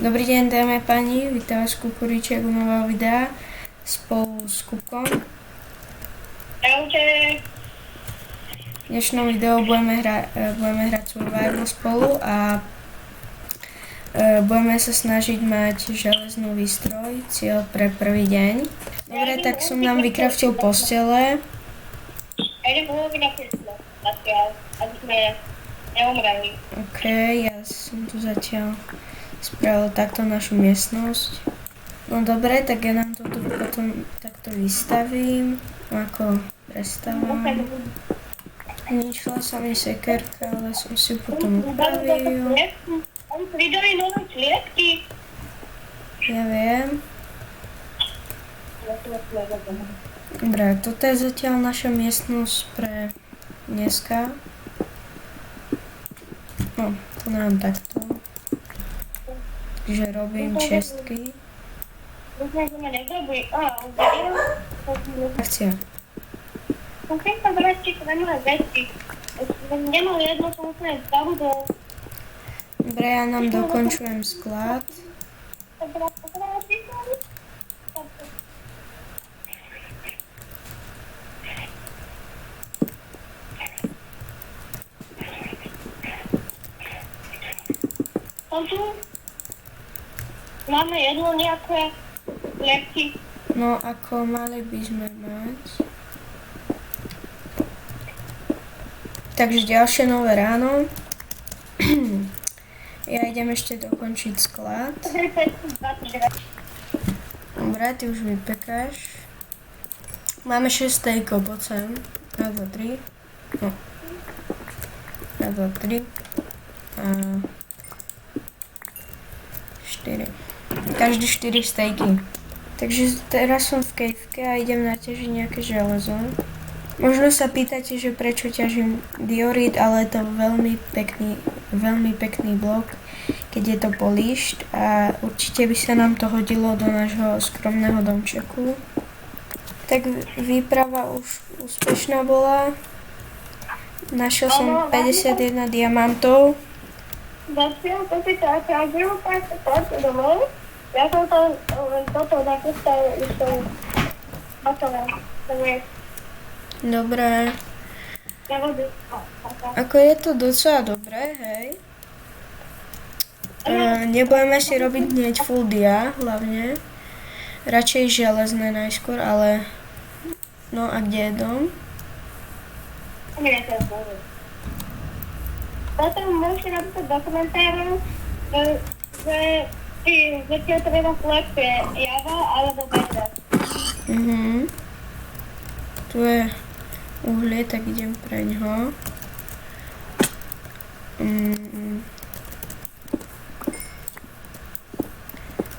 Dobrý deň, dámy a páni, vítam vás Kukuríček u nového videa spolu s Kupkom. Čaute. V dnešnom videu budeme hrať Survival spolu a budeme sa snažiť mať železnú výstroj, cieľ pre prvý deň. Dobre, tak som nám vykraftil postele. Ja idem pohoviť na kreslo, zatiaľ, aby sme neumreli. OK, ja som tu zatiaľ spravil takto našu miestnosť. No dobre, tak ja nám to tu potom takto vystavím, ako prestávam. Ničila sa mi sekerka, ale som si ju potom upravil. Oni pridali nové klietky. Ja viem. Dobre, toto je zatiaľ naša miestnosť pre dneska. No, to nám takto. Takže robím čestky. Dúfam, že ma nezabuje. Uvedel? Akcia. Musím sa vrátiť k veľmi veci. Nemal jedno, som úplne zabudol. Dobre, ja nám dokončujem sklad. Máme jedlo nejaké lepky. No, ako mali by sme mať. Takže ďalšie nové ráno. Ja idem ešte dokončiť sklad. Dobre, ty už vypekáš. Máme 6 stejkov, poď sem. 1, 2, 3. No. 1, 2, 3. A 4. Každý 4 stejky. Takže teraz som v kejvke a idem naťažiť nejaké železo. Možno sa pýtate, že prečo ťažím diorit, ale je to veľmi pekný blok, keď je to políšť a určite by sa nám to hodilo do nášho skromného domčeku. Tak výprava už úspešná bola. Našiel som 51 diamantov. Zatiaľ to si tak ťažil, tak to poďte domov. Ja som to toto napísal, už som hotové. Dobre. Ako je to docela dobré, hej. Nebudeme si robiť hneď full dia, hlavne. Radšej železné najskôr, ale... No a kde je dom? Potom môžete napísať do komentárov, že ti treba lepšie java alebo bedra. Tu je uhlie, tak idem pre ňoho.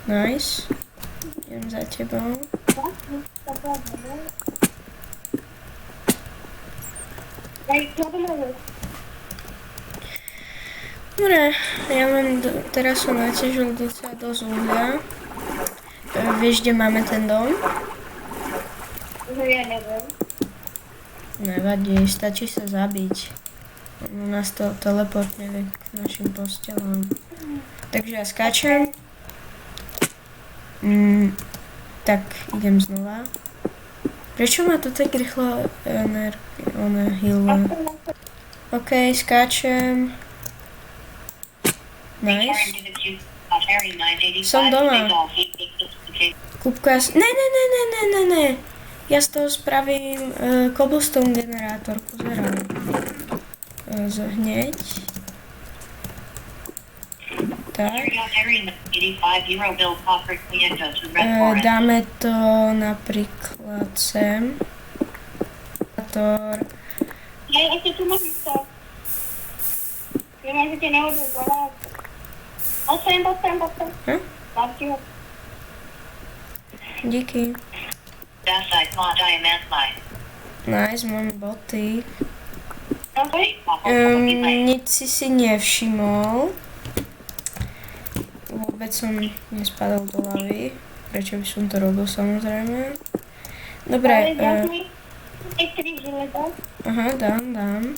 Nice. Idem za tebou. Dobre, ja mám, teraz som naťažil docela dosť uhlia. Vieš, kde máme ten dom? Ja neviem. Nevadí, stačí sa zabiť. U nás to teleportne k našim postelám. Takže ja skáčem. Tak, idem znova. Prečo ma to tak rýchlo healuje? OK, skáčem. Nice. Som doma. Kupka... Ne. Ja z toho spravím cobblestone generátor, pozerám. Hneď. Tak. Dáme to napríklad sem. Hej, ešte tu môžeš to. Vy môžete nehodnúť volať. Poďme. Dám ti ho. Díky. Nice, mám boty. Nic si nevšimol. Vôbec som nespadol do lavy. Prečo by som to robil, samozrejme. Dobre. Aha, dám.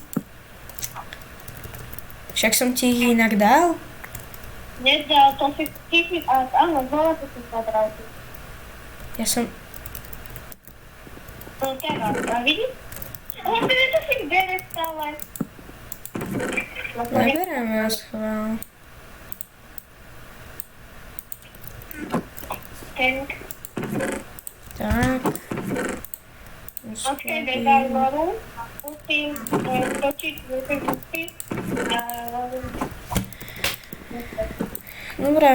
Však som ti ich inak dal? Nedal, to si áno, znova to si zabral. Ja som... No teraz, a vidíš? Ale to si bere stále. Neberiem ja schvál. Tank. Tak. Ok, vedal voru. Musím točiť, musím. Dobre.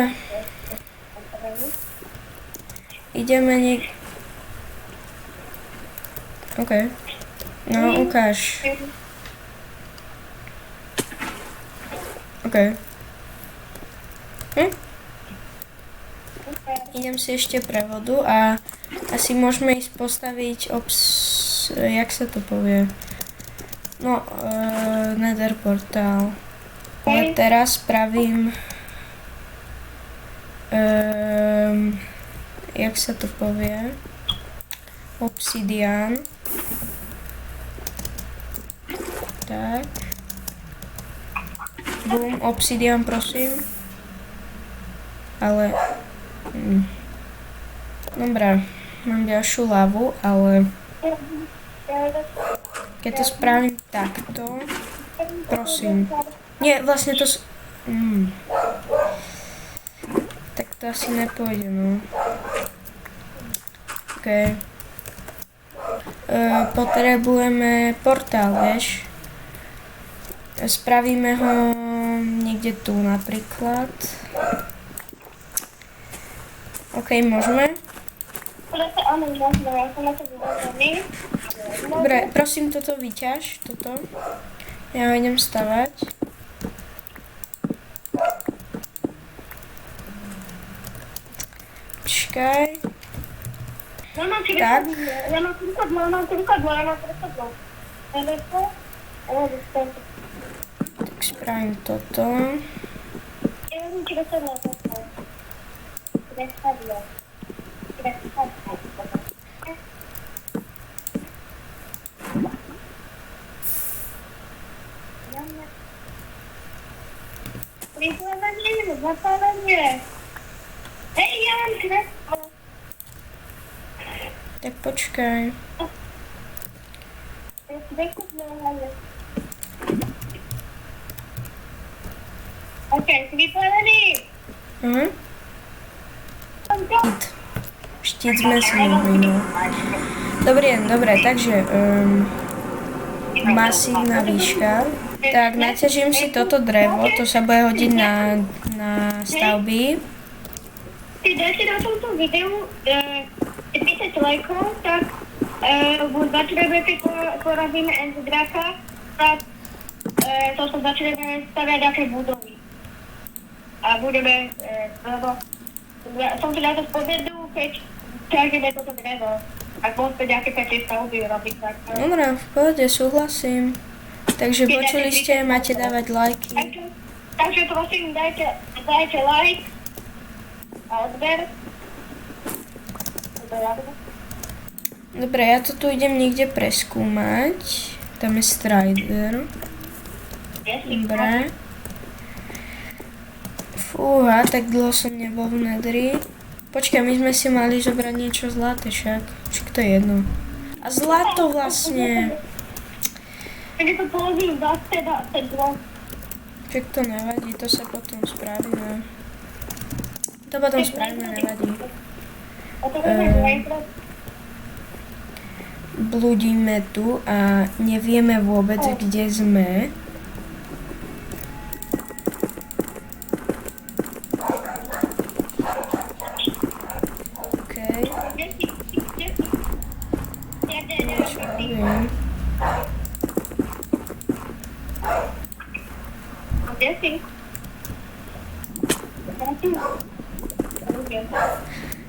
Ideme OK. No, ukáž. OK. Idem si ešte prevodu a asi môžeme ísť postaviť jak sa to povie? No, Nether portál. Ale teraz spravím jak sa to povie? Obsidian. Tak. Boom, obsidian prosím. Ale... Dobre, mám ďalšiu lavu, ale... Keď to spravím takto... Prosím. Nie, vlastne to... Tak to asi nepôjde, no. OK. Potrebujeme portál, vieš? Spravíme ho niekde tu napríklad. OK, môžeme? Dobre, prosím, toto vyťaž, toto. Ja ho idem stavať. Počkaj. Tak. Tak spravím toto. Tak počkaj. OK, si vypovedaný? Štít sme si mohli, no. Dobre, takže masívna výška. Tak naťažím si toto drevo, to sa bude hodiť na stavby. Ty dáte na tomto videu 30 lajkov, tak začneme, keď porazíme Endraka, tak to sa začneme staviať nejaké budovy. A budeme, lebo som si na to spovedu, keď ťažíme toto drevo. Ak môžete nejaké také stavby robiť, tak... Dobre, v pohode, súhlasím. Takže počuli ste, máte dávať lajky. Takže prosím, dajte like a odber. Dobre, ja to tu idem niekde preskúmať. Tam je Strider. Dobre. Fúha, tak dlho som nebol v Nedri. Počkaj, my sme si mali zobrať niečo zlaté však. Však to je jedno. A zlato vlastne. Takže to položím zase na ten blok. Však to nevadí, to sa potom spravíme. To potom spravíme, nevadí. Bludíme tu a nevieme vôbec, kde sme.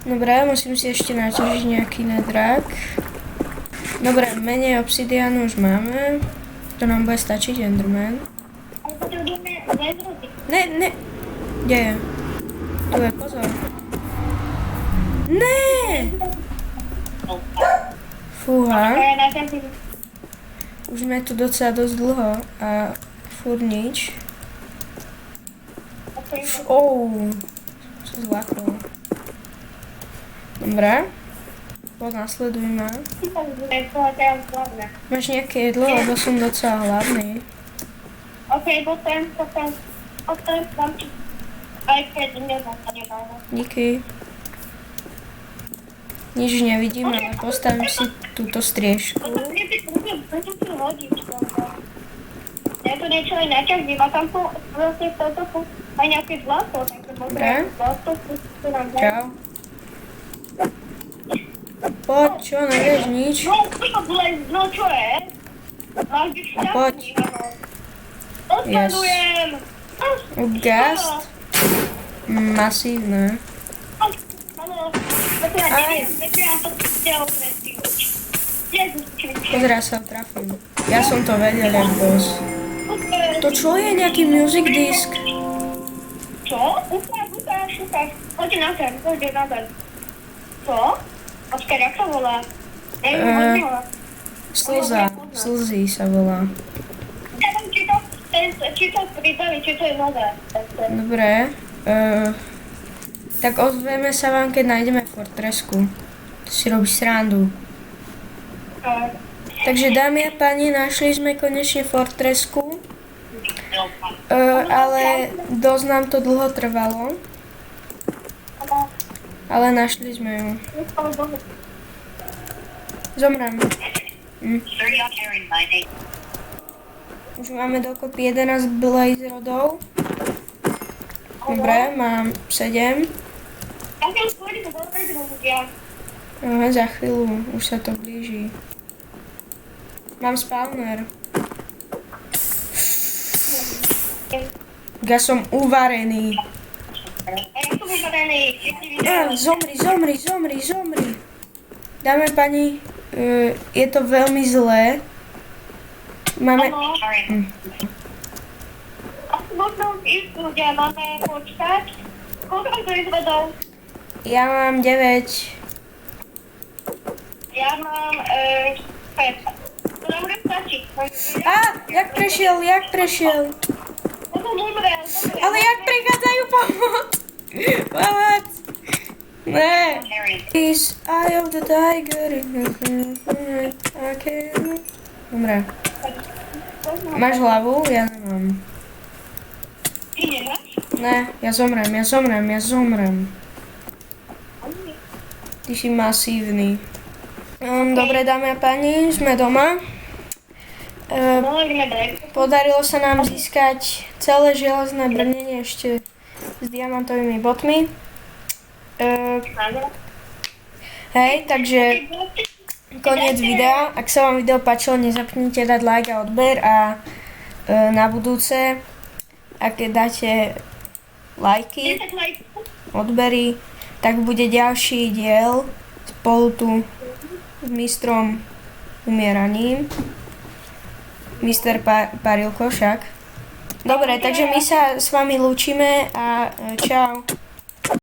Dobre, musím si ešte naťažiť nejaký nedrak. Dobre, menej obsidianu už máme. To nám bude stačiť, Enderman. Ne. Kde je? Tu je, pozor. Ne! Fúha. Už sme tu docela dosť dlho a furt nič. Sa zlakol. Dobre. Nasleduj ma. Máš nejaké jedlo, lebo som docela hladný. OK, potom, dám ti aj keď nezasadím. Díky. Nič nevidím, ale postavím si túto striežku. Je to niečo aj naťažím a tam sú vlastne v tomto sú aj nejaké zlato, takže Dobre. zlato sú nám Čau. Poď, čo, nevieš nič? No čo je? Máš byť šťastný. Poď. Odpadujem. Gast? Masívne. Áno. Pozeraj sa, trafím. Ja som to vedel, jak boss. To čo je, nejaký music disk? Čo? Ukáž. Poď na ten. Co? Počkaj, jak sa volá? Slzy sa volá. Neviem, či to pribaví, či to je nové. Dobre. Tak ozveme sa vám, keď nájdeme Fortresku. To si robíš srandu. Takže dámy a páni, našli sme konečne Fortresku. Ale dosť nám to dlho trvalo. Ale našli sme ju. Zomrem. Už máme dokopy 11 blaze rodov. Dobre, mám 7. Za chvíľu, už sa to blíži. Mám spawner. Ja som uvarený. Zomri. Dáme pani, je to veľmi zlé. Máme... Možno ísť ľudia, máme počkať. Koľko to izvedol? Ja mám 9. Ja mám 5. To nám bude stačiť. Jak prešiel? Potom umrel. Ale jak prichádzajú pomoc? Pomoc! Ne. Is eye of the tiger in the okay. Dobre. Máš hlavu? Ja nemám. Ty nemáš? Ne, ja zomrem. Ty si masívny. Dobre, dámy a páni, sme doma. Podarilo sa nám získať celé železné brnenie ešte s diamantovými botmi. Hej, takže koniec videa. Ak sa vám video páčilo, nezapnite dať like a odber a na budúce, ak dáte lajky, odbery, tak bude ďalší diel spolu tu s mistrom umieraním. Mister Parilko však. Dobre, takže my sa s vami lúčime a čau.